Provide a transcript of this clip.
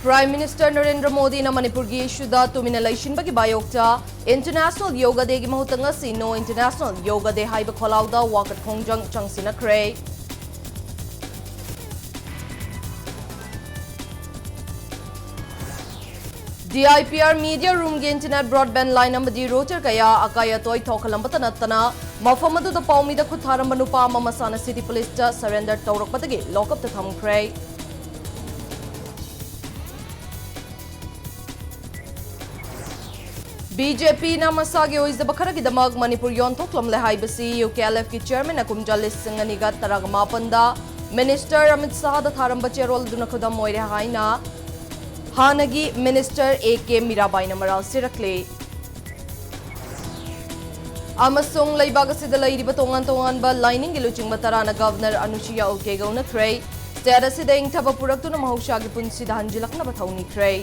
Prime Minister Narendra Modi na Manipur gi issue da tumina laishin bagi bayokta International Yoga Day gi mahutanga si no International Yoga Day haiba kholauda wakat khongjang changsina kre. DIPR Media Room gi Internet Broadband Line amadi router kaya akaya toy thokalambata natana mafam adu da paumi da khutharam nupa ama masana City Police ta surrender tawrakpatagi lockup ta thamkre. BJP na masagi oizda bakharagi damag Manipur yontoklam lehaibasi UKLF ki chairman akumja lising aniga taragmapanda Minister Amit Shah da tharamba cherol duna khudam moire haina Hanagi Minister AK Mirabai na maral sirakle Amasung laibag asida lairiba tongan ba lining giluching matara na Governor Anushya Okega una kray State asida ingthaba puraktu na mahusya gi punsida hanjilak na bathaw ni kray